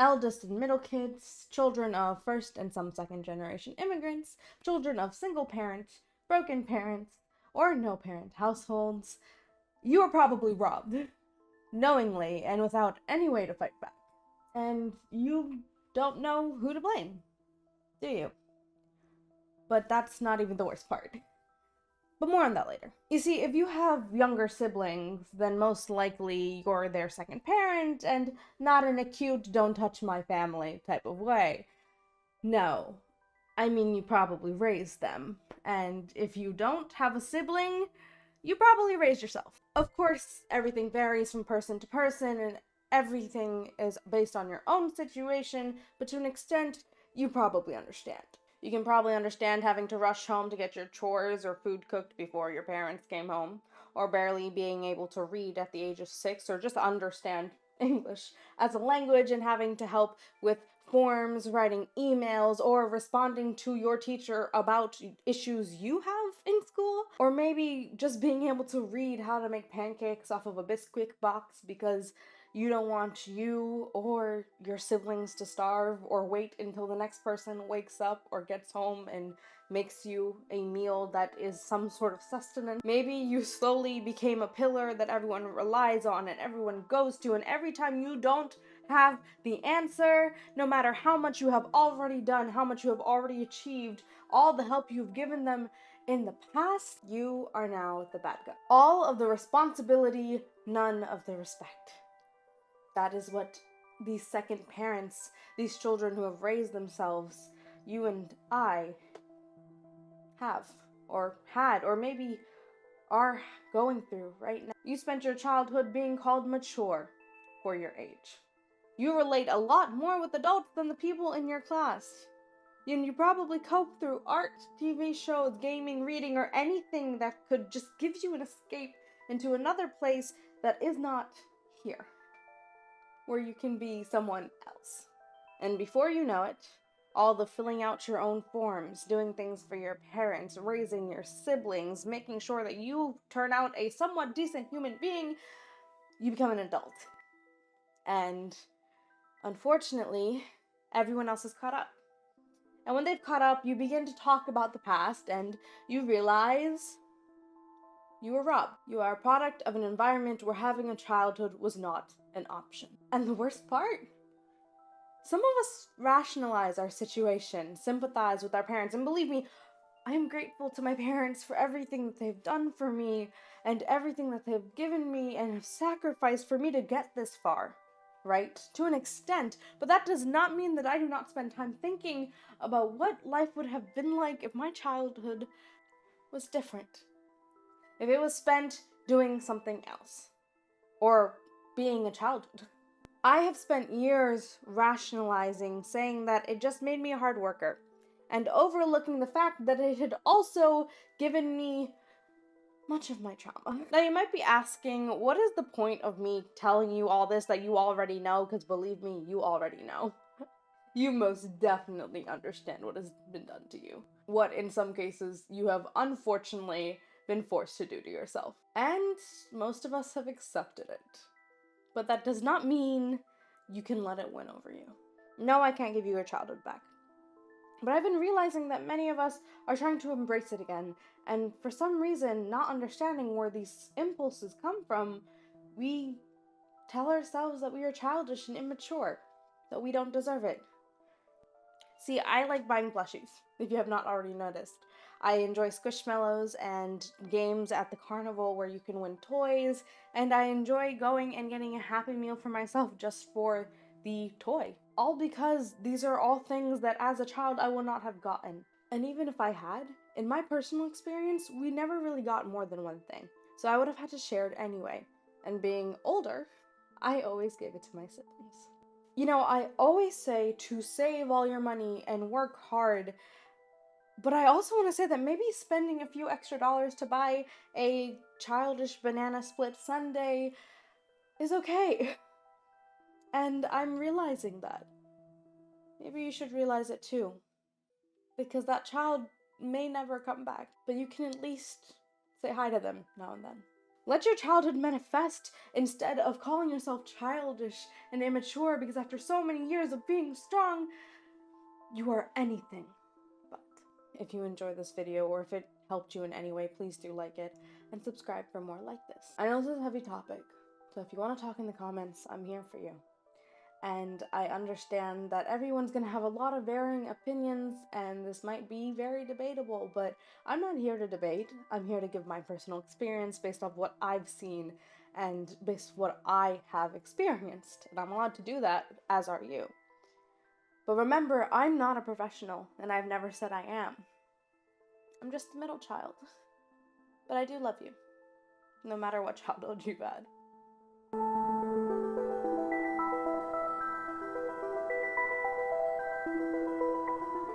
eldest and middle kids, children of first and some second generation immigrants, children of single parent, broken parents, or no parent households, you are probably robbed, knowingly and without any way to fight back. And you don't know who to blame, do you? But that's not even the worst part. But more on that later. You see, if you have younger siblings, then most likely you're their second parent, and not in a cute, don't touch my family type of way. No. I mean, you probably raised them. And if you don't have a sibling, you probably raised yourself. Of course, everything varies from person to person, and everything is based on your own situation, but to an extent, you probably understand. You can probably understand having to rush home to get your chores or food cooked before your parents came home, or barely being able to read at the age of 6, or just understand English as a language and having to help with forms, writing emails, or responding to your teacher about issues you have in school, or maybe just being able to read how to make pancakes off of a Bisquick box because you don't want you or your siblings to starve, or wait until the next person wakes up or gets home and makes you a meal that is some sort of sustenance. Maybe you slowly became a pillar that everyone relies on and everyone goes to, and every time you don't have the answer, no matter how much you have already done, how much you have already achieved, all the help you've given them in the past, you are now the bad guy. All of the responsibility, none of the respect. That is what these second parents, these children who have raised themselves, you and I, have, or had, or maybe are going through right now. You spent your childhood being called mature for your age. You relate a lot more with adults than the people in your class. And you probably cope through art, TV shows, gaming, reading, or anything that could just give you an escape into another place that is not here, where you can be someone else. And before you know it, all the filling out your own forms, doing things for your parents, raising your siblings, making sure that you turn out a somewhat decent human being, you become an adult. And unfortunately, everyone else is caught up. And when they've caught up, you begin to talk about the past, and you realize you were robbed. You are a product of an environment where having a childhood was not an option. And the worst part? Some of us rationalize our situation, sympathize with our parents, and believe me, I am grateful to my parents for everything that they've done for me, and everything that they've given me and have sacrificed for me to get this far. Right? To an extent, but that does not mean that I do not spend time thinking about what life would have been like if my childhood was different. If it was spent doing something else, or being a childhood. I have spent years rationalizing, saying that it just made me a hard worker, and overlooking the fact that it had also given me much of my trauma. Now you might be asking, what is the point of me telling you all this that you already know? Because believe me, you already know. You most definitely understand what has been done to you. What, in some cases, you have unfortunately been forced to do to yourself. And most of us have accepted it. But that does not mean you can let it win over you. No, I can't give you your childhood back. But I've been realizing that many of us are trying to embrace it again, and for some reason, not understanding where these impulses come from, we tell ourselves that we are childish and immature, that we don't deserve it. See, I like buying plushies, if you have not already noticed. I enjoy Squishmallows and games at the carnival where you can win toys, and I enjoy going and getting a Happy Meal for myself just for the toy. All because these are all things that as a child I would not have gotten. And even if I had, in my personal experience, we never really got more than one thing. So I would have had to share it anyway. And being older, I always gave it to my siblings. You know, I always say to save all your money and work hard, but I also want to say that maybe spending a few extra dollars to buy a childish banana split sundae is okay. And I'm realizing that. Maybe you should realize it too. Because that child may never come back, but you can at least say hi to them now and then. Let your childhood manifest instead of calling yourself childish and immature, because after so many years of being strong, you are anything but. If you enjoyed this video or if it helped you in any way, please do like it and subscribe for more like this. I know this is a heavy topic, so if you want to talk in the comments, I'm here for you. And I understand that everyone's going to have a lot of varying opinions, and this might be very debatable, but I'm not here to debate. I'm here to give my personal experience based off what I've seen and based on what I have experienced. And I'm allowed to do that, as are you. But remember, I'm not a professional, and I've never said I am. I'm just a middle child. But I do love you, no matter what childhood you've had.